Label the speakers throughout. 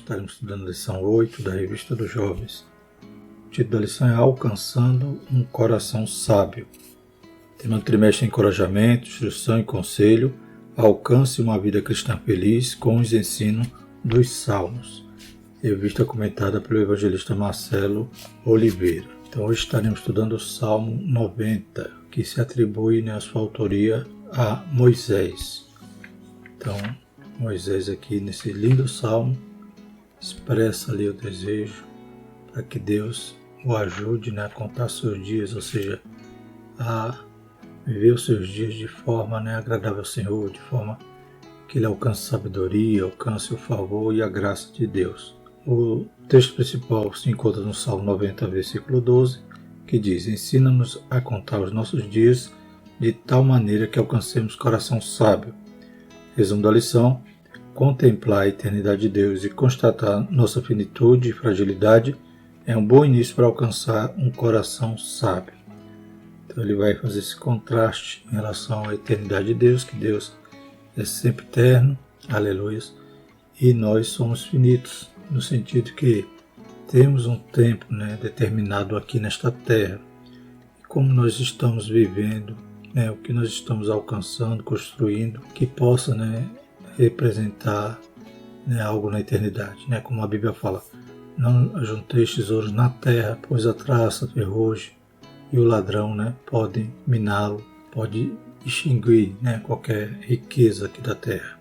Speaker 1: estaremos estudando a lição 8 da Revista dos Jovens. O título da lição é Alcançando um Coração Sábio. Tema do trimestre é encorajamento, instrução e conselho, alcance uma vida cristã feliz com os ensinos dos Salmos. Revista comentada pelo evangelista Marcelo Oliveira. Então hoje estaremos estudando o Salmo 90, que se atribui a sua autoria a Moisés. Então, Moisés aqui nesse lindo salmo expressa ali o desejo para que Deus o ajude a contar seus dias, ou seja, a viver os seus dias de forma agradável ao Senhor, de forma que ele alcance sabedoria, alcance o favor e a graça de Deus. O texto principal se encontra no Salmo 90, versículo 12, que diz: Ensina-nos a contar os nossos dias de tal maneira que alcancemos coração sábio. Resumo da lição: contemplar a eternidade de Deus e constatar nossa finitude e fragilidade é um bom início para alcançar um coração sábio. Então ele vai fazer esse contraste em relação à eternidade de Deus, que Deus é sempre eterno, aleluia, e nós somos finitos, no sentido que temos um tempo determinado aqui nesta terra. E como nós estamos vivendo, o que nós estamos alcançando, construindo, que possa representar algo na eternidade. Como a Bíblia fala, não ajunteis tesouros na terra, pois a traça, a ferrugem e o ladrão podem miná-lo, pode extinguir qualquer riqueza aqui da terra.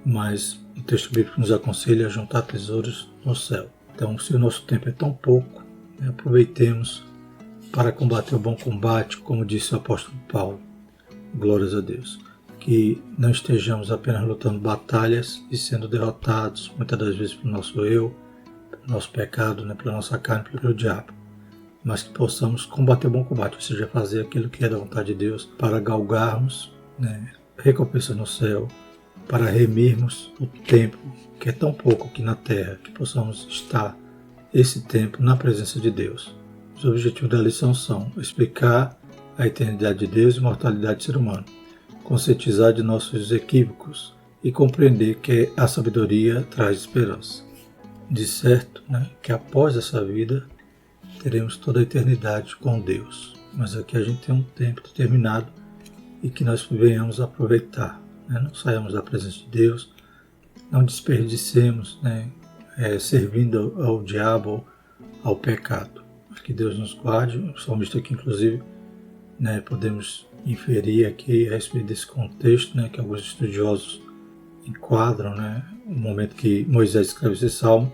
Speaker 1: Mas o texto bíblico nos aconselha a juntar tesouros no céu. Então, se o nosso tempo é tão pouco, aproveitemos para combater o bom combate, como disse o apóstolo Paulo. Glórias a Deus. Que não estejamos apenas lutando batalhas e sendo derrotados, muitas das vezes pelo nosso eu, pelo nosso pecado, pela nossa carne, pelo diabo. Mas que possamos combater o bom combate, ou seja, fazer aquilo que é da vontade de Deus, para galgarmos recompensa no céu, para remirmos o tempo, que é tão pouco aqui na terra, que possamos estar esse tempo na presença de Deus. Os objetivos da lição são explicar a eternidade de Deus e a imortalidade do ser humano, conscientizar de nossos equívocos e compreender que a sabedoria traz esperança. De certo, que após essa vida teremos toda a eternidade com Deus, mas aqui a gente tem um tempo determinado e que nós venhamos aproveitar, não saiamos da presença de Deus, não desperdicemos servindo ao diabo, ao pecado. Que Deus nos guarde. O salmista aqui, inclusive, podemos inferir aqui a respeito desse contexto, que alguns estudiosos enquadram, o momento que Moisés escreve esse salmo,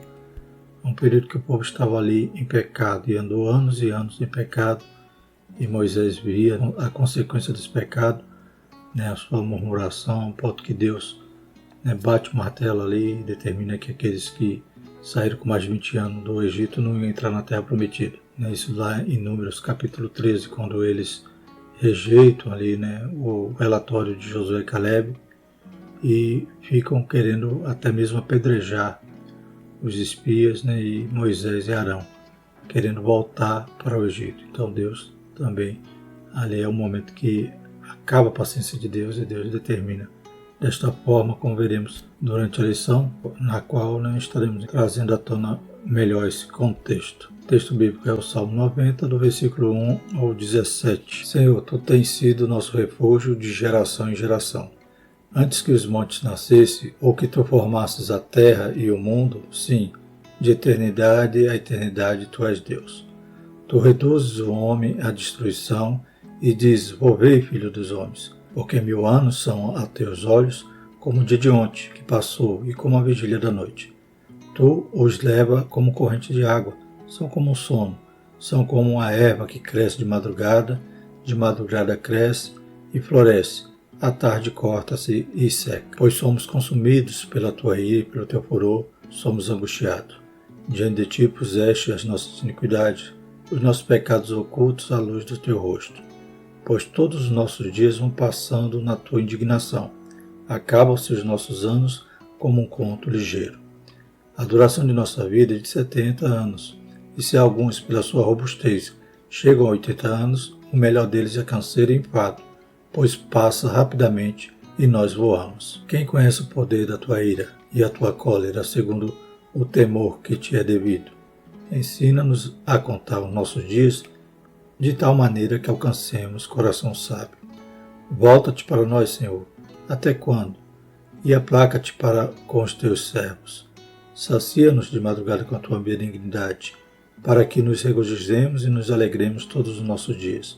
Speaker 1: um período que o povo estava ali em pecado e andou anos e anos em pecado, e Moisés via a consequência desse pecado, a sua murmuração, ao ponto que Deus bate o martelo ali e determina que aqueles que saíram com mais de 20 anos do Egito não iam entrar na terra prometida. Isso lá em Números capítulo 13, quando eles rejeitam ali o relatório de Josué e Caleb e ficam querendo até mesmo apedrejar os espias e Moisés e Arão, querendo voltar para o Egito. Então Deus também, ali é o momento que acaba a paciência de Deus e Deus determina desta forma, como veremos durante a lição, na qual estaremos trazendo à tona melhor esse contexto. O texto bíblico é o Salmo 90, do versículo 1 ao 17. Senhor, Tu tens sido nosso refúgio de geração em geração. Antes que os montes nascessem, ou que Tu formasses a terra e o mundo, sim, de eternidade a eternidade Tu és Deus. Tu reduzes o homem à destruição e dizes: Volvei, filho dos homens, porque 1000 anos são a Teus olhos como o dia de ontem que passou e como a vigília da noite. Tu os leva como corrente de água, são como um sono, são como uma erva que cresce de madrugada cresce e floresce, à tarde corta-se e seca. Pois somos consumidos pela Tua ira e pelo Teu furor, somos angustiados. Diante de Ti puseste as nossas iniquidades, os nossos pecados ocultos à luz do Teu rosto. Pois todos os nossos dias vão passando na Tua indignação, acabam-se os nossos anos como um conto ligeiro. A duração de nossa vida é de 70 anos, e se alguns, pela sua robustez, chegam a 80 anos, o melhor deles é canseiro e enfado, pois passa rapidamente e nós voamos. Quem conhece o poder da tua ira e a tua cólera, segundo o temor que te é devido. Ensina-nos a contar os nossos dias de tal maneira que alcancemos coração sábio. Volta-te para nós, Senhor. Até quando? E aplaca-te para com os teus servos. Sacia-nos de madrugada com a tua benignidade, para que nos regozijemos e nos alegremos todos os nossos dias.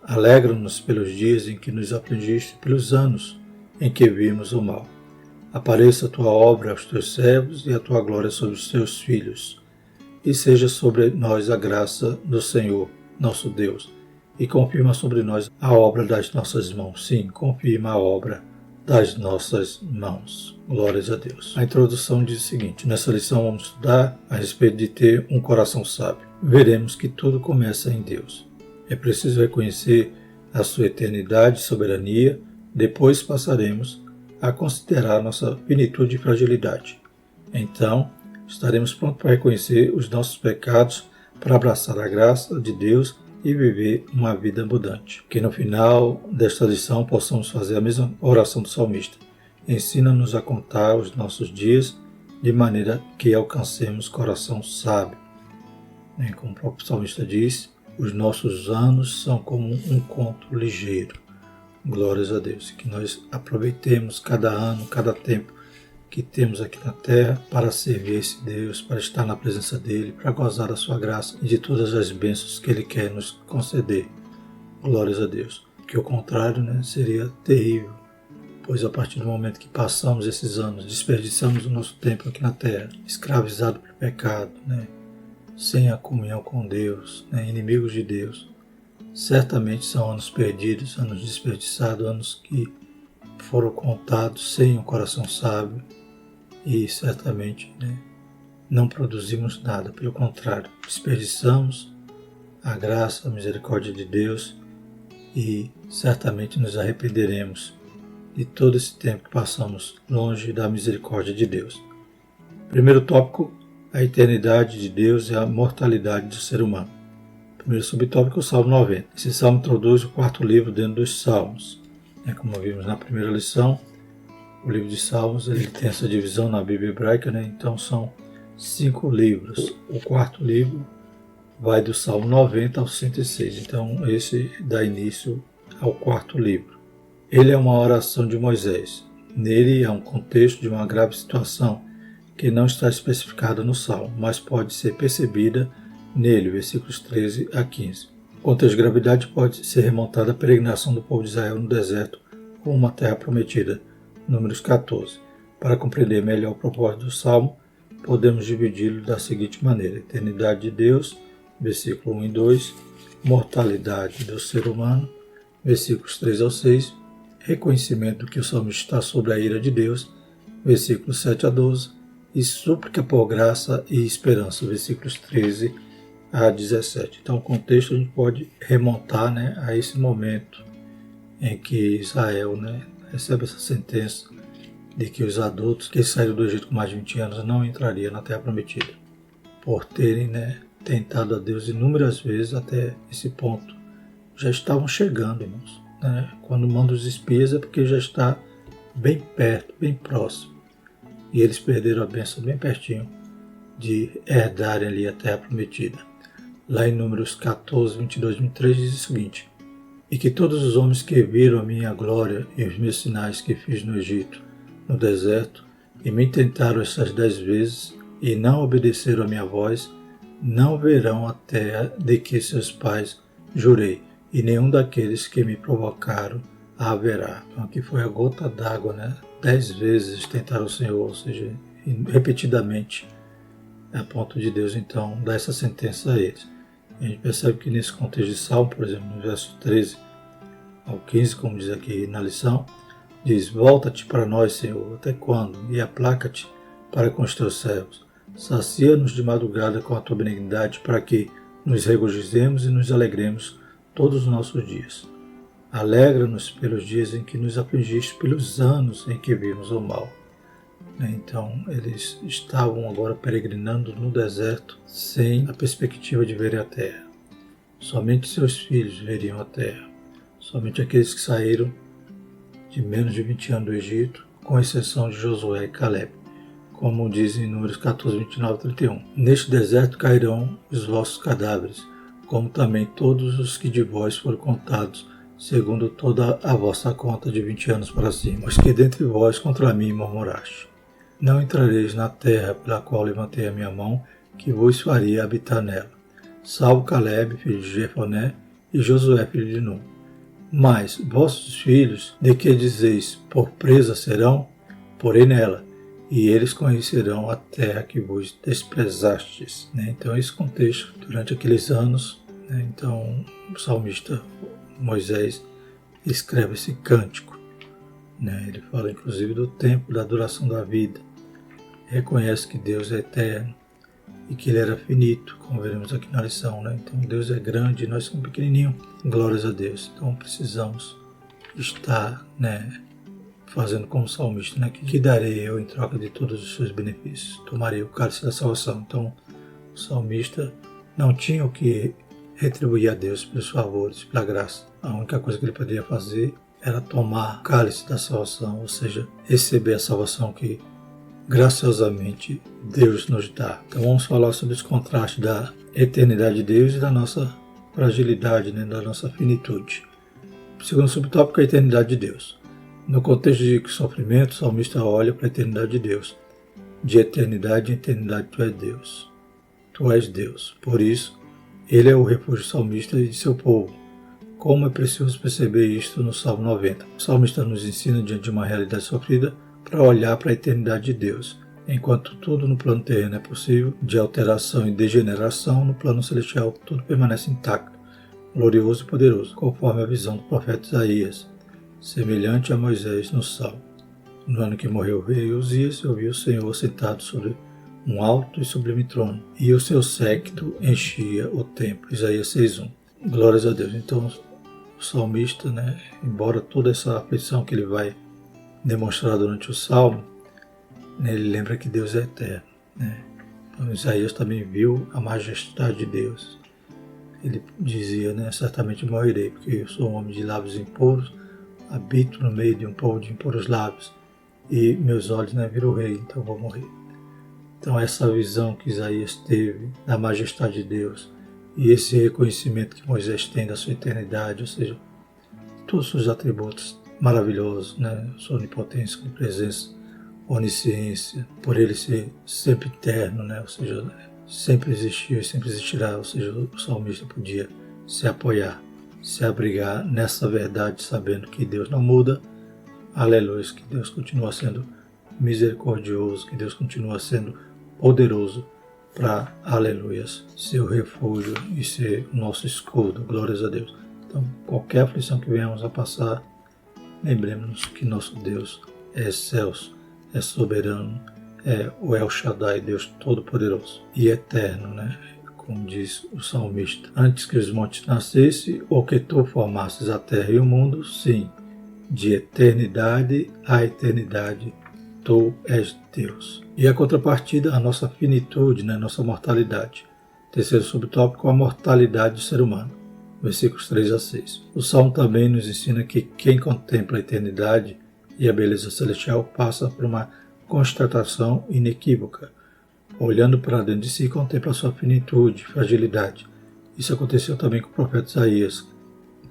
Speaker 1: Alegra-nos pelos dias em que nos afligiste, pelos anos em que vimos o mal. Apareça a tua obra aos teus servos e a tua glória sobre os teus filhos. E seja sobre nós a graça do Senhor, nosso Deus, e confirma sobre nós a obra das nossas mãos. Sim, confirma a obra das nossas mãos. Glórias a Deus. A introdução diz o seguinte: nessa lição vamos estudar a respeito de ter um coração sábio. Veremos que tudo começa em Deus. É preciso reconhecer a sua eternidade e soberania, depois passaremos a considerar nossa finitude e fragilidade. Então, estaremos prontos para reconhecer os nossos pecados, para abraçar a graça de Deus e viver uma vida abundante. Que no final desta lição possamos fazer a mesma oração do salmista. Ensina-nos a contar os nossos dias de maneira que alcancemos coração sábio. Como o próprio salmista diz, os nossos anos são como um conto ligeiro. Glórias a Deus. Que nós aproveitemos cada ano, cada tempo que temos aqui na terra para servir esse Deus, para estar na presença dEle, para gozar da sua graça e de todas as bênçãos que Ele quer nos conceder. Glórias a Deus. Que o contrário, seria terrível, pois a partir do momento que passamos esses anos, desperdiçamos o nosso tempo aqui na terra, escravizado pelo pecado, sem a comunhão com Deus, inimigos de Deus, certamente são anos perdidos, anos desperdiçados, anos que foram contados sem um coração sábio e certamente não produzimos nada, pelo contrário, desperdiçamos a graça, a misericórdia de Deus e certamente nos arrependeremos de todo esse tempo que passamos longe da misericórdia de Deus. Primeiro tópico: a eternidade de Deus e a mortalidade do ser humano. Primeiro subtópico, o Salmo 90. Esse salmo introduz o quarto livro dentro dos Salmos. Como vimos na primeira lição, o livro de Salmos ele tem essa divisão na Bíblia hebraica, então são 5 livros. O quarto livro vai do Salmo 90 ao 106, então esse dá início ao quarto livro. Ele é uma oração de Moisés. Nele há um contexto de uma grave situação que não está especificada no Salmo, mas pode ser percebida nele, versículos 13 a 15. O contexto de gravidade pode ser remontado à peregrinação do povo de Israel no deserto com uma terra prometida, Números 14. Para compreender melhor o propósito do Salmo, podemos dividi-lo da seguinte maneira: eternidade de Deus, versículo 1 e 2, mortalidade do ser humano, versículos 3 ao 6, reconhecimento que o salmista está sobre a ira de Deus, versículos 7 a 12, e súplica por graça e esperança, versículos 13 a 17. Então o contexto a gente pode remontar a esse momento em que Israel recebe essa sentença de que os adultos que saíram do Egito com mais de 20 anos não entrariam na Terra Prometida, por terem tentado a Deus inúmeras vezes até esse ponto. Já estavam chegando, irmãos. Quando manda os espias é porque já está bem perto, bem próximo. E eles perderam a bênção bem pertinho de herdarem ali a Terra Prometida. Lá em Números 14, 22 e 23 diz o seguinte: e que todos os homens que viram a minha glória e os meus sinais que fiz no Egito, no deserto, e me tentaram essas 10 vezes, e não obedeceram a minha voz, não verão a terra de que seus pais jurei, e nenhum daqueles que me provocaram a haverá. Então aqui foi a gota d'água, 10 vezes tentaram o Senhor, ou seja, repetidamente, a ponto de Deus então dar essa sentença a eles. A gente percebe que nesse contexto de Salmo, por exemplo, no verso 13 ao 15, como diz aqui na lição, diz: volta-te para nós, Senhor, até quando? E aplaca-te para com os teus servos. Sacia-nos de madrugada com a tua benignidade, para que nos regozijemos e nos alegremos todos os nossos dias. Alegra-nos pelos dias em que nos afligiste, pelos anos em que vimos o mal. Então, eles estavam agora peregrinando no deserto sem a perspectiva de verem a terra. Somente seus filhos veriam a terra. Somente aqueles que saíram de menos de 20 anos do Egito, com exceção de Josué e Caleb. como diz em Números 14, 29 e 31. Neste deserto cairão os vossos cadáveres, como também todos os que de vós foram contados, segundo toda a vossa conta de 20 anos para cima, os que dentre vós contra mim murmuraste. Não entrareis na terra pela qual levantei a minha mão, que vos faria habitar nela, salvo Caleb, filho de Jefoné, e Josué, filho de Nun. Mas vossos filhos, de que dizeis, por presa serão, porém nela, e eles conhecerão a terra que vos desprezastes. Então, esse contexto, durante aqueles anos, então o salmista Moisés escreve esse cântico. Ele fala inclusive do tempo, da duração da vida. Reconhece que Deus é eterno e que Ele era finito, como veremos aqui na lição. Então Deus é grande e nós somos pequenininhos. Glórias a Deus. Então precisamos estar fazendo como salmista. Que darei eu em troca de todos os seus benefícios? Tomarei o cálice da salvação. Então o salmista não tinha o que retribuir a Deus pelos favores, pela graça. A única coisa que ele poderia fazer era tomar o cálice da salvação, ou seja, receber a salvação que graciosamente Deus nos dá. Então vamos falar sobre os contrastes da eternidade de Deus e da nossa fragilidade, da nossa finitude. O segundo subtópico é a eternidade de Deus. No contexto de sofrimento, o salmista olha para a eternidade de Deus. De eternidade em eternidade tu és Deus. Tu és Deus. Por isso, Ele é o refúgio salmista e de seu povo. Como é precioso perceber isto no Salmo 90. O salmista nos ensina, diante de uma realidade sofrida, para olhar para a eternidade de Deus. Enquanto tudo no plano terreno é possível, de alteração e degeneração, no plano celestial tudo permanece intacto, glorioso e poderoso, conforme a visão do profeta Isaías, semelhante a Moisés no Salmo. No ano que morreu o rei Uzias, eu vi o Senhor sentado sobre um alto e sublime trono, e o seu séquito enchia o templo. Isaías 6:1. Glórias a Deus. Então, o salmista, embora toda essa aflição que ele vai demonstrar durante o salmo, ele lembra que Deus é eterno. Então, Isaías também viu a majestade de Deus. Ele dizia, certamente morrerei, porque eu sou um homem de lábios impuros, habito no meio de um povo de impuros lábios, e meus olhos viram o rei, então vou morrer. Então essa visão que Isaías teve da majestade de Deus e esse reconhecimento que Moisés tem da sua eternidade, ou seja, todos os seus atributos maravilhosos, sua onipotência, sua presença, onisciência, por ele ser sempre eterno, ou seja, sempre existiu e sempre existirá, ou seja, o salmista podia se apoiar, se abrigar nessa verdade, sabendo que Deus não muda, aleluia, que Deus continua sendo misericordioso, que Deus continua sendo poderoso para, aleluias, ser o refúgio e ser o nosso escudo, glórias a Deus. Então, qualquer aflição que venhamos a passar, lembremos-nos que nosso Deus é excelso, é soberano, é o El Shaddai, Deus Todo-Poderoso e eterno, como diz o salmista. Antes que os montes nascessem, ou que tu formasses a terra e o mundo, sim, de eternidade a eternidade, tu és Deus. E a contrapartida, a nossa finitude, nossa mortalidade. Terceiro subtópico, a mortalidade do ser humano. Versículos 3 a 6. O Salmo também nos ensina que quem contempla a eternidade e a beleza celestial passa por uma constatação inequívoca. Olhando para dentro de si, contempla a sua finitude, fragilidade. Isso aconteceu também com o profeta Isaías,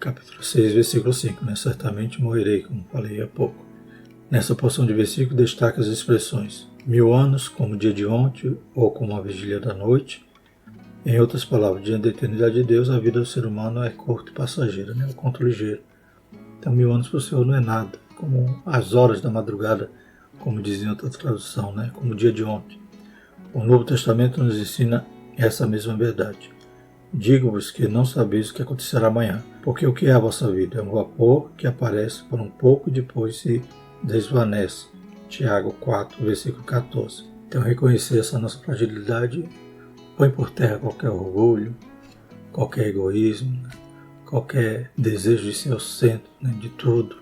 Speaker 1: capítulo 6, versículo 5. Certamente morrerei, como falei há pouco. Nessa porção de versículo destaca as expressões 1000 anos, como o dia de ontem, ou como a vigília da noite. Em outras palavras, diante da eternidade de Deus, a vida do ser humano é curta e passageira, o conto ligeiro. Então 1000 anos para o Senhor não é nada, como as horas da madrugada, como diz em outra tradução, como o dia de ontem. O Novo Testamento nos ensina essa mesma verdade. Digo-vos que não sabeis o que acontecerá amanhã, porque o que é a vossa vida? É um vapor que aparece por um pouco e depois se desvanece. Tiago 4, versículo 14. Então, reconhecer essa nossa fragilidade põe por terra qualquer orgulho, qualquer egoísmo, qualquer desejo de ser o centro de tudo.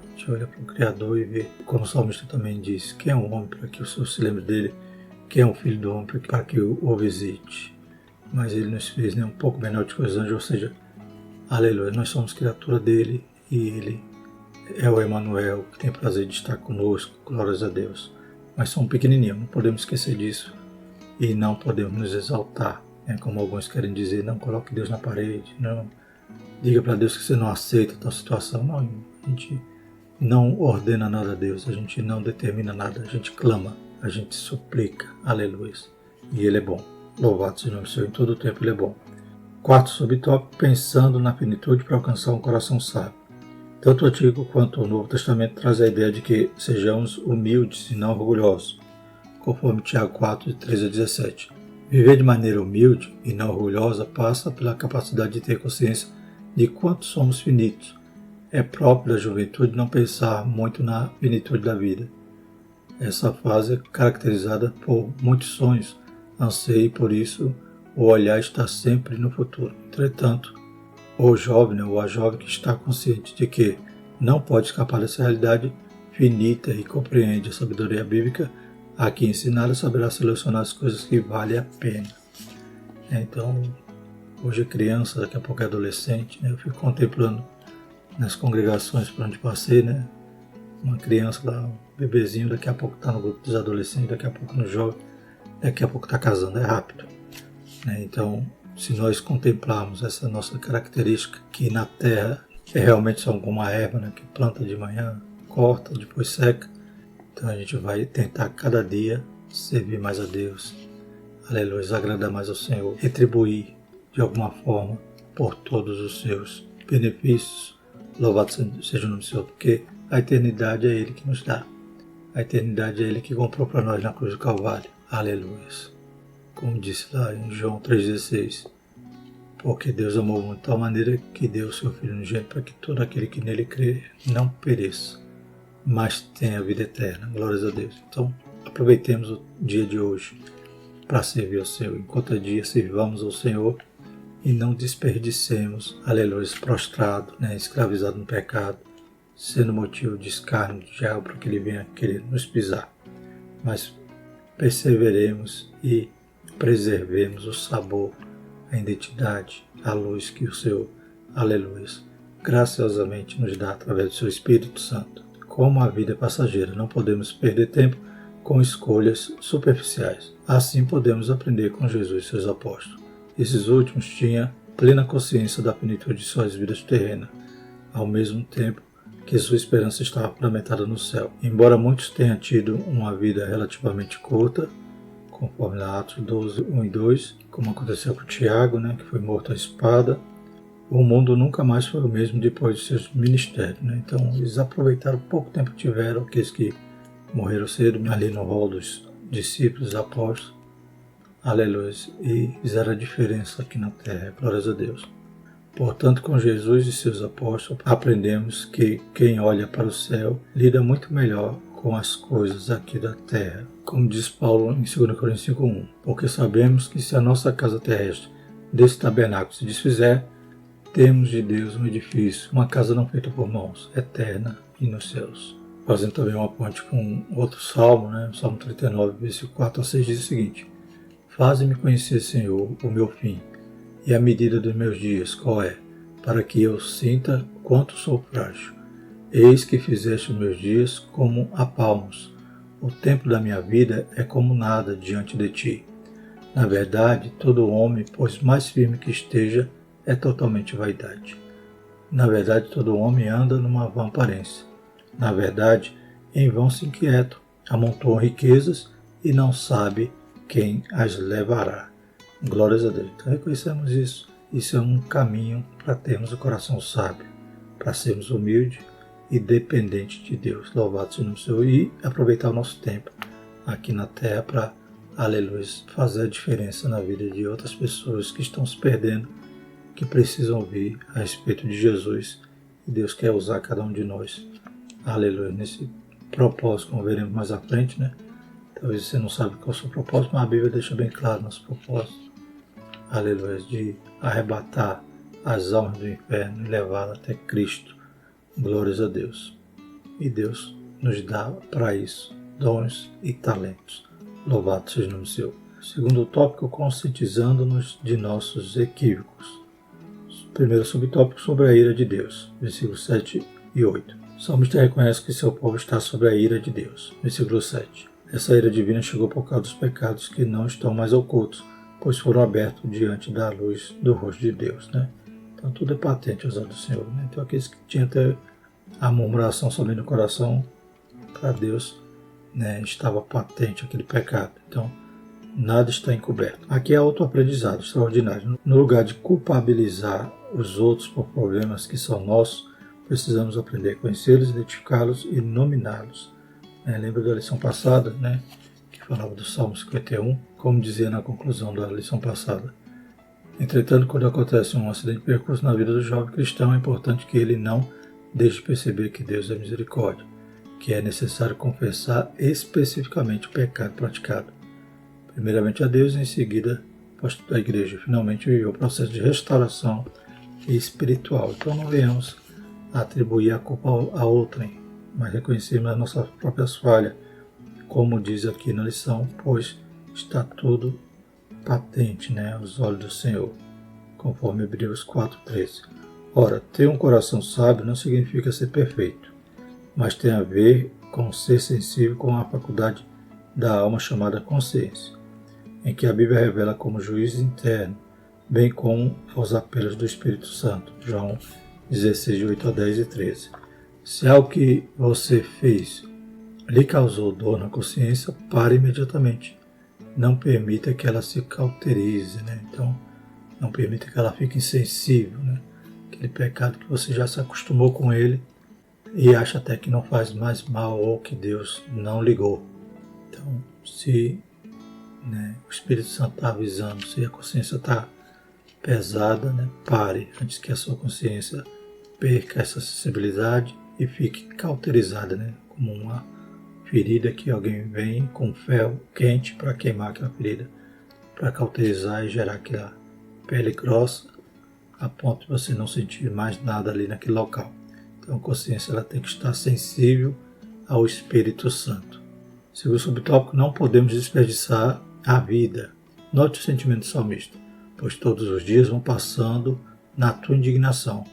Speaker 1: A gente olha para o Criador e vê, como o salmista também diz, quem é um homem para que o Senhor se lembre dele, quem é um filho do homem para que o visite. Mas ele nos fez um pouco menor do que os anjos, ou seja, aleluia, nós somos criatura dele e ele é o Emanuel, que tem prazer de estar conosco, glórias a Deus. mas são pequenininhos, não podemos esquecer disso e não podemos nos exaltar, como alguns querem dizer, não coloque Deus na parede, não diga para Deus que você não aceita tal situação. Não, a gente não ordena nada a Deus, a gente não determina nada, a gente clama, a gente suplica, aleluia, e Ele é bom, louvado seja o nome do Senhor, em todo o tempo Ele é bom. Quarto subtópico, pensando na plenitude para alcançar um coração sábio. Tanto o Antigo quanto o Novo Testamento traz a ideia de que sejamos humildes e não orgulhosos, conforme Tiago 4, de 13 a 17. Viver de maneira humilde e não orgulhosa passa pela capacidade de ter consciência de quanto somos finitos. É próprio da juventude não pensar muito na finitude da vida. Essa fase é caracterizada por muitos sonhos, anseio e por isso o olhar está sempre no futuro. Entretanto, o jovem ou a jovem que está consciente de que não pode escapar dessa realidade finita e compreende a sabedoria bíblica, aqui ensinada saberá selecionar as coisas que valem a pena. Então, hoje é criança, daqui a pouco é adolescente, eu fico contemplando nas congregações por onde passei, uma criança lá, um bebezinho, daqui a pouco está no grupo dos adolescentes, daqui a pouco no jovem, daqui a pouco está casando, é rápido. Então, se nós contemplarmos essa nossa característica, que na terra é realmente só como uma erva, que planta de manhã, corta, depois seca, então a gente vai tentar cada dia servir mais a Deus, aleluia, agradar mais ao Senhor, retribuir de alguma forma por todos os seus benefícios, louvado seja o nome do Senhor, porque a eternidade é Ele que nos dá, a eternidade é Ele que comprou para nós na cruz do Calvário, aleluia. Como disse lá em João 3,16, porque Deus amou de tal maneira que deu o seu Filho unigênito para que todo aquele que nele crê não pereça, mas tenha a vida eterna. Glórias a Deus. Então, aproveitemos o dia de hoje para servir ao Senhor. Enquanto é dia, sirvamos ao Senhor e não desperdicemos, aleluia, prostrado, escravizado no pecado, sendo motivo de escárnio do diabo para que ele venha querer nos pisar. Mas perseveremos e preservemos o sabor, a identidade, a luz que o Senhor, aleluia, graciosamente nos dá através do seu Espírito Santo. Como a vida é passageira, não podemos perder tempo com escolhas superficiais. Assim podemos aprender com Jesus e seus apóstolos. Esses últimos tinham plena consciência da plenitude de suas vidas terrenas, ao mesmo tempo que sua esperança estava fundamentada no céu. Embora muitos tenham tido uma vida relativamente curta, conforme lá Atos 12, 1 e 2, como aconteceu com Tiago, que foi morto à espada, o mundo nunca mais foi o mesmo depois de seus ministérios. Então, eles aproveitaram o pouco tempo que tiveram, aqueles que morreram cedo, ali no rol dos discípulos, apóstolos, aleluia, e fizeram a diferença aqui na terra, glórias a Deus. Portanto, com Jesus e seus apóstolos, aprendemos que quem olha para o céu lida muito melhor com as coisas aqui da terra. Como diz Paulo em 2 Coríntios 5:1, porque sabemos que se a nossa casa terrestre desse tabernáculo se desfizer, temos de Deus um edifício, uma casa não feita por mãos, eterna e nos céus. Fazendo também uma ponte com outro salmo, o Salmo 39, versículo 4 a 6, diz o seguinte: faze-me conhecer, Senhor, o meu fim, e a medida dos meus dias, qual é, para que eu sinta quanto sou frágil. Eis que fizeste os meus dias como a palmos. O tempo da minha vida é como nada diante de ti. Na verdade, todo homem, por mais firme que esteja, é totalmente vaidade. Na verdade, todo homem anda numa vã aparência. Na verdade, em vão se inquietam, amontoam riquezas e não sabe quem as levará. Glórias a Deus. Então reconhecemos isso. Isso é um caminho para termos o coração sábio, para sermos humildes e dependentes de Deus. Louvado seja o nome do Senhor. E aproveitar o nosso tempo aqui na terra para, aleluia, fazer a diferença na vida de outras pessoas que estão se perdendo, que precisam ouvir a respeito de Jesus. E Deus quer usar cada um de nós, aleluia, nesse propósito, como veremos mais à frente, Talvez você não sabe qual é o seu propósito, mas a Bíblia deixa bem claro nosso propósito, aleluia, de arrebatar as almas do inferno e levá-las até Cristo. Glórias a Deus. E Deus nos dá para isso dons e talentos. Louvado seja o nome do Senhor. Segundo tópico, conscientizando-nos de nossos equívocos. Primeiro subtópico, sobre a ira de Deus, versículos 7 e 8. O salmista reconhece que seu povo está sob a ira de Deus. Versículo 7. Essa ira divina chegou por causa dos pecados que não estão mais ocultos, pois foram abertos diante da luz do rosto de Deus, né? Então tudo é patente aos olhos do Senhor, né? Então aqueles que tinham até a murmuração somente no coração, para Deus, né, estava patente aquele pecado. Então nada está encoberto. Aqui é outro aprendizado extraordinário. No lugar de culpabilizar os outros por problemas que são nossos, precisamos aprender a conhecê-los, identificá-los e nominá-los. Lembra da lição passada, né, que falava do Salmo 51, como dizia na conclusão da lição passada. Entretanto, quando acontece um acidente de percurso na vida do jovem cristão, é importante que ele não deixe perceber que Deus é misericórdia, que é necessário confessar especificamente o pecado praticado. Primeiramente a Deus e em seguida a igreja. Finalmente viver o processo de restauração espiritual. Então não venhamos atribuir a culpa a outrem, mas reconhecermos as nossas próprias falhas, como diz aqui na lição, pois está tudo patente, né, aos olhos do Senhor, conforme Hebreus 4:13. Ora, ter um coração sábio não significa ser perfeito, mas tem a ver com ser sensível com a faculdade da alma chamada consciência, em que a Bíblia revela como juiz interno, bem como aos apelos do Espírito Santo. João 16, 8 a 10 e 13. Se algo que você fez lhe causou dor na consciência, pare imediatamente. Não permita que ela se cauterize, né? Então, não permita que ela fique insensível, né? Aquele pecado que você já se acostumou com ele e acha até que não faz mais mal ou que Deus não ligou. Então, se o Espírito Santo está avisando, se a consciência está pesada, né, pare antes que a sua consciência perca essa sensibilidade e fique cauterizada, né, como uma ferida que alguém vem com ferro quente para queimar aquela ferida, para cauterizar e gerar aquela pele grossa a ponto de você não sentir mais nada ali naquele local. Então a consciência ela tem que estar sensível ao Espírito Santo. Segundo o subtópico, não podemos desperdiçar a vida. Note o sentimento do salmista, pois todos os dias vão passando na tua indignação.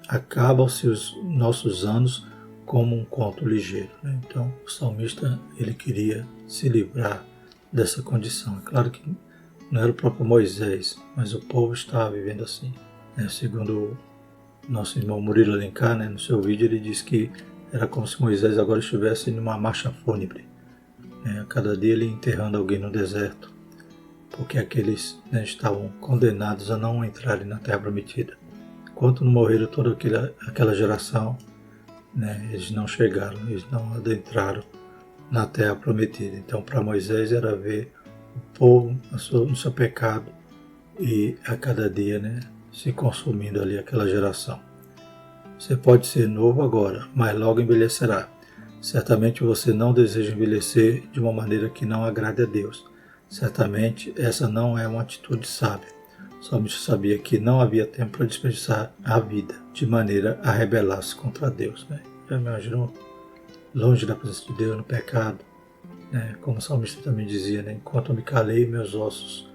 Speaker 1: Acabam-se os nossos anos como um conto ligeiro. Né? Então, o salmista ele queria se livrar dessa condição. É claro que não era o próprio Moisés, mas o povo estava vivendo assim. Segundo o nosso irmão Murilo Alencar, no seu vídeo, ele diz que era como se Moisés agora estivesse numa marcha fúnebre. A cada dia ele enterrando alguém no deserto, porque aqueles estavam condenados a não entrarem na Terra Prometida. Enquanto não morreram toda aquela geração, eles não chegaram, eles não adentraram na Terra Prometida. Então, para Moisés era ver o povo no seu pecado e a cada dia se consumindo ali aquela geração. Você pode ser novo agora, mas logo envelhecerá. Certamente você não deseja envelhecer de uma maneira que não agrade a Deus. Certamente essa não é uma atitude sábia. O salmista sabia que não havia tempo para desperdiçar a vida, de maneira a rebelar-se contra Deus. Já imaginou? Longe da presença de Deus, no pecado. Como o salmista também dizia, enquanto eu me calei, meus ossos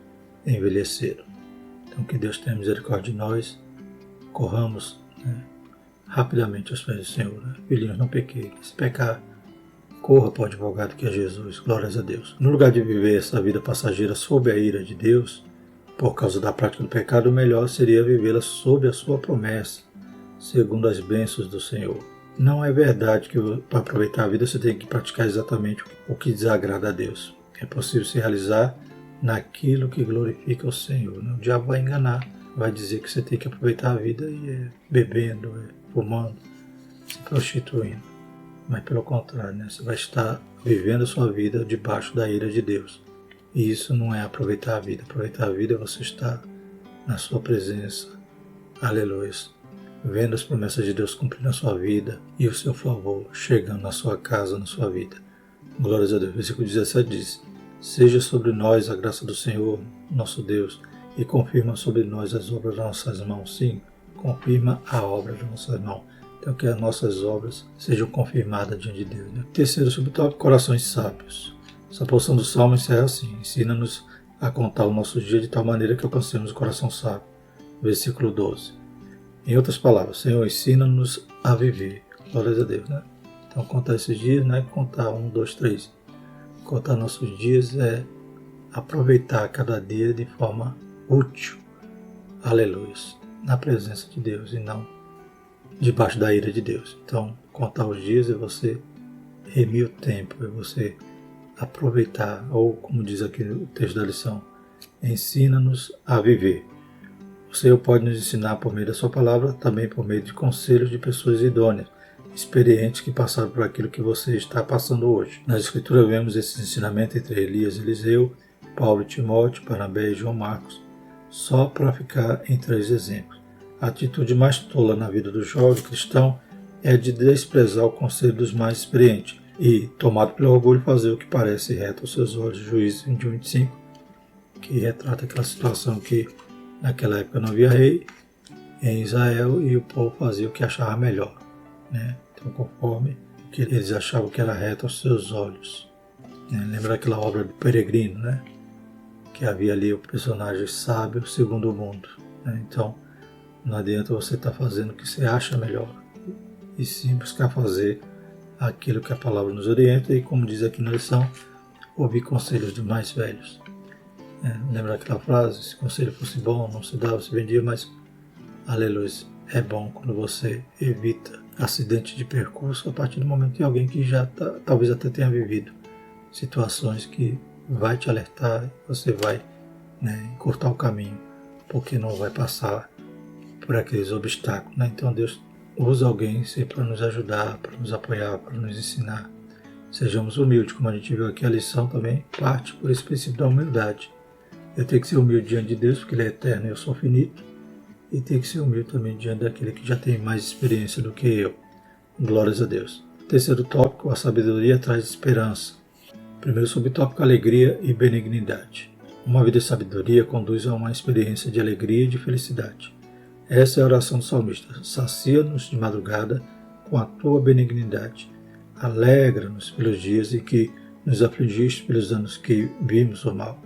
Speaker 1: envelheceram. Então que Deus tenha misericórdia de nós, corramos rapidamente aos pés do Senhor. Filhinhos, não pequei. Se pecar, corra para o advogado que é Jesus. Glórias a Deus. No lugar de viver essa vida passageira sob a ira de Deus, por causa da prática do pecado, o melhor seria vivê-la sob a sua promessa, segundo as bênçãos do Senhor. Não é verdade que para aproveitar a vida você tem que praticar exatamente o que desagrada a Deus. É possível se realizar naquilo que glorifica o Senhor. O diabo vai enganar, vai dizer que você tem que aproveitar a vida e bebendo, fumando, se prostituindo. Mas pelo contrário, você vai estar vivendo a sua vida debaixo da ira de Deus. E isso não é aproveitar a vida. Aproveitar a vida é você estar na sua presença. Aleluia. Vendo as promessas de Deus cumprir na sua vida e o seu favor chegando na sua casa, na sua vida. Glórias a Deus. Versículo 17 diz: seja sobre nós a graça do Senhor, nosso Deus, e confirma sobre nós as obras das nossas mãos. Sim, confirma a obra das nossas mãos. Então que as nossas obras sejam confirmadas diante de Deus. Terceiro subtópico, corações sábios. Essa porção do Salmo encerra assim: ensina-nos a contar o nosso dia de tal maneira que alcancemos o coração sábio. Versículo 12. Em outras palavras, Senhor, ensina-nos a viver. Glórias a Deus, Então contar esses dias, contar 1, 2, 3. contar nossos dias é aproveitar cada dia de forma útil, aleluia, na presença de Deus e não debaixo da ira de Deus. Então, contar os dias é você remir o tempo, é você aproveitar, ou como diz aqui o texto da lição, ensina-nos a viver. O Senhor pode nos ensinar por meio da sua palavra, também por meio de conselhos de pessoas idôneas, experientes que passaram por aquilo que você está passando hoje. Na Escritura vemos esse ensinamento entre Elias e Eliseu, Paulo e Timóteo, Barnabé e João Marcos, só para ficar em 3 exemplos. A atitude mais tola na vida do jovem cristão é de desprezar o conselho dos mais experientes e, tomado pelo orgulho, fazer o que parece reto aos seus olhos. Juízes 21:25, que retrata aquela situação que naquela época não havia rei em Israel e o povo fazia o que achava melhor, né? Então, conforme o que eles achavam que era reto aos seus olhos. Lembra aquela obra do Peregrino, né? Que havia ali o personagem sábio segundo o mundo, né? Então, não adianta você estar fazendo o que você acha melhor, e sim buscar fazer aquilo que a palavra nos orienta e, como diz aqui na lição, ouvir conselhos de mais velhos. Lembra aquela frase? Se o conselho fosse bom, não se dava, se vendia, mas, aleluia, é bom quando você evita acidente de percurso a partir do momento que alguém que já talvez até tenha vivido situações que vai te alertar, você vai encurtar o caminho, porque não vai passar por aqueles obstáculos. Então Deus usa alguém sempre para nos ajudar, para nos apoiar, para nos ensinar. Sejamos humildes, como a gente viu aqui, a lição também parte por esse princípio da humildade. Eu tenho que ser humilde diante de Deus, porque Ele é eterno e eu sou finito, e tenho que ser humilde também diante daquele que já tem mais experiência do que eu. Glórias a Deus. Terceiro tópico, a sabedoria traz esperança. Primeiro subtópico, alegria e benignidade. Uma vida de sabedoria conduz a uma experiência de alegria e de felicidade. Essa é a oração do salmista. Sacia-nos de madrugada com a tua benignidade. Alegra-nos pelos dias em que nos afligiste, pelos anos que vimos o mal.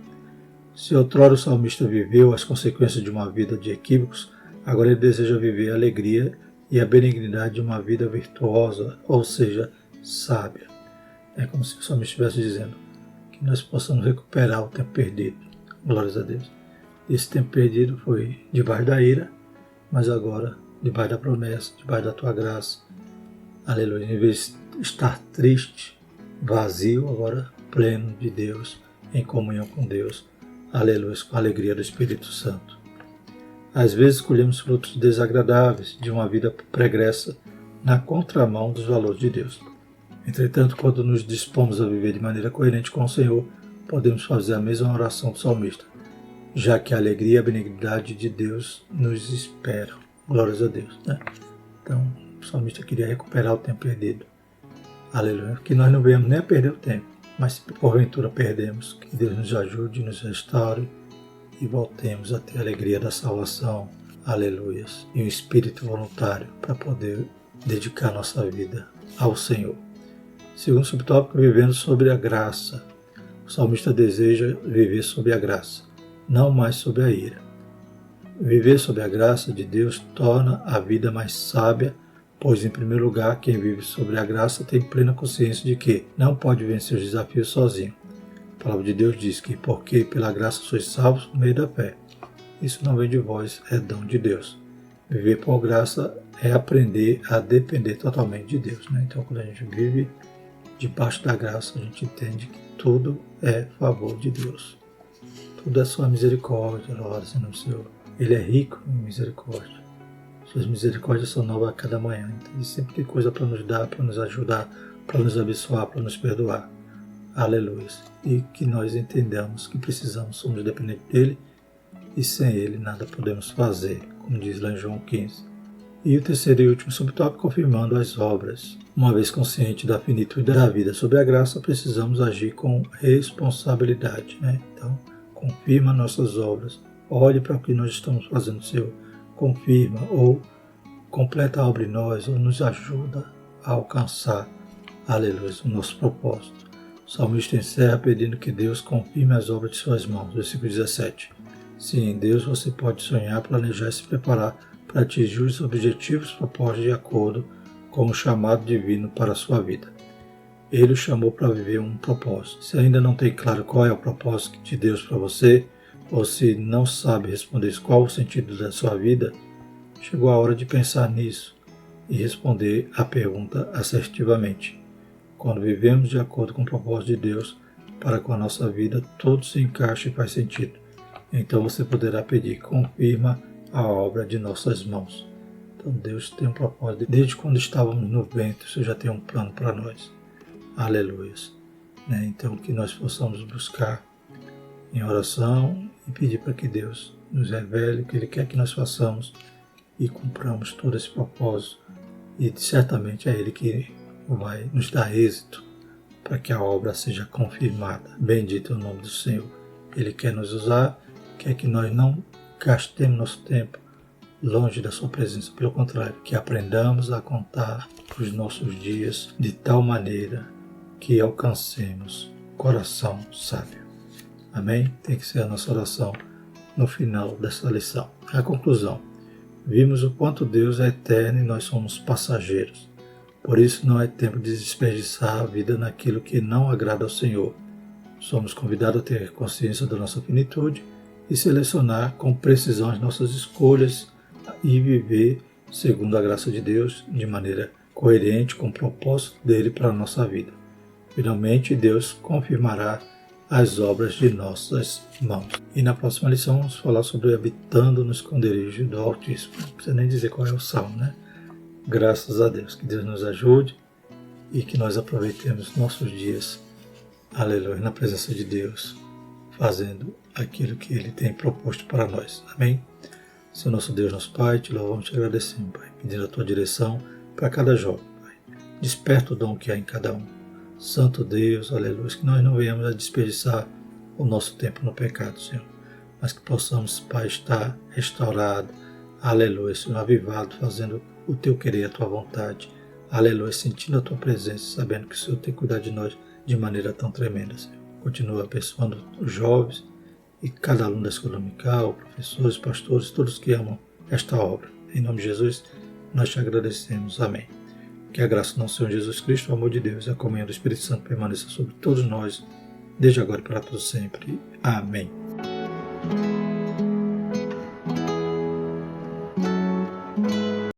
Speaker 1: Se outrora o salmista viveu as consequências de uma vida de equívocos, agora ele deseja viver a alegria e a benignidade de uma vida virtuosa, ou seja, sábia. É como se o salmista estivesse dizendo que nós possamos recuperar o tempo perdido. Glórias a Deus. Esse tempo perdido foi debaixo da ira, mas agora debaixo da promessa, debaixo da tua graça. Aleluia. Em vez de estar triste, vazio, agora pleno de Deus, em comunhão com Deus. Aleluia, com a alegria do Espírito Santo. Às vezes escolhemos frutos desagradáveis de uma vida pregressa na contramão dos valores de Deus. Entretanto, quando nos dispomos a viver de maneira coerente com o Senhor, podemos fazer a mesma oração do salmista, já que a alegria e a benignidade de Deus nos esperam. Glórias a Deus. Então, o salmista queria recuperar o tempo perdido. Aleluia. Que nós não venhamos nem a perder o tempo, mas se porventura perdemos, que Deus nos ajude, nos restaure e voltemos a ter a alegria da salvação. Aleluia. E um espírito voluntário para poder dedicar nossa vida ao Senhor. Segundo subtópico, vivendo sobre a graça. O salmista deseja viver sob a graça, não mais sob a ira. Viver sob a graça de Deus torna a vida mais sábia, pois, em primeiro lugar, quem vive sobre a graça tem plena consciência de que não pode vencer os desafios sozinho. A palavra de Deus diz que, porque pela graça sois salvos por meio da fé. Isso não vem de vós, é dom de Deus. Viver por graça é aprender a depender totalmente de Deus. Então, quando a gente vive debaixo da graça, a gente entende que tudo é favor de Deus. Tudo é sua misericórdia, louvado seja o Senhor. Ele é rico em misericórdia. Suas misericórdias são novas a cada manhã. Então, ele sempre tem coisa para nos dar, para nos ajudar, para nos abençoar, para nos perdoar. Aleluia. E que nós entendamos que precisamos, somos dependentes dele e sem ele nada podemos fazer, como diz lá em João 15. E o terceiro e último subtópico, confirmando as obras. Uma vez consciente da finitude da vida sob a graça, precisamos agir com responsabilidade. Então, confirma nossas obras. Olhe para o que nós estamos fazendo, Senhor. Confirma ou completa a obra em nós, ou nos ajuda a alcançar, aleluia, o nosso propósito. O salmista encerra pedindo que Deus confirme as obras de suas mãos. Versículo 17. Sim, em Deus você pode sonhar, planejar e se preparar para atingir os objetivos propostos de acordo com o chamado divino para a sua vida. Ele o chamou para viver um propósito. Se ainda não tem claro qual é o propósito de Deus para você, ou se não sabe responder qual o sentido da sua vida, chegou a hora de pensar nisso e responder a pergunta assertivamente. Quando vivemos de acordo com o propósito de Deus para com a nossa vida, tudo se encaixa e faz sentido. Então você poderá pedir: confirma a obra de nossas mãos. Então Deus tem um propósito. Desde quando estávamos no ventre, Ele já tem um plano para nós. Aleluias. Então que nós possamos buscar em oração e pedir para que Deus nos revele o que Ele quer que nós façamos e cumpramos todo esse propósito. E certamente é Ele que vai nos dar êxito para que a obra seja confirmada. Bendito é o nome do Senhor. Ele quer nos usar, quer que nós não gastemos nosso tempo longe da sua presença. Pelo contrário, que aprendamos a contar os nossos dias de tal maneira que alcancemos coração sábio. Amém? Tem que ser a nossa oração no final dessa lição. A conclusão. Vimos o quanto Deus é eterno e nós somos passageiros. Por isso não é tempo de desperdiçar a vida naquilo que não agrada ao Senhor. Somos convidados a ter consciência da nossa finitude e selecionar com precisão as nossas escolhas e viver segundo a graça de Deus de maneira coerente com o propósito dele para a nossa vida. Finalmente, Deus confirmará as obras de nossas mãos. E na próxima lição vamos falar sobre habitando no esconderijo do Altíssimo. Não precisa nem dizer qual é o salmo, né? Graças a Deus. Que Deus nos ajude e que nós aproveitemos nossos dias, aleluia, na presença de Deus, fazendo aquilo que Ele tem proposto para nós. Amém? Senhor nosso Deus, nosso Pai, te louvamos e te agradecemos, Pai, pedindo a tua direção para cada jovem, Pai. Desperta o dom que há em cada um. Santo Deus, aleluia, que nós não venhamos a desperdiçar o nosso tempo no pecado, Senhor, mas que possamos, Pai, estar restaurado, aleluia, Senhor, avivado, fazendo o teu querer, a tua vontade, aleluia, sentindo a tua presença, sabendo que o Senhor tem cuidado de nós de maneira tão tremenda, Senhor. Continua abençoando os jovens e cada aluno da escola dominical, professores, pastores, todos que amam esta obra. Em nome de Jesus, nós te agradecemos. Amém. Que a graça do nosso Senhor Jesus Cristo, o amor de Deus e a comunhão do Espírito Santo permaneça sobre todos nós, desde agora e para todo sempre. Amém.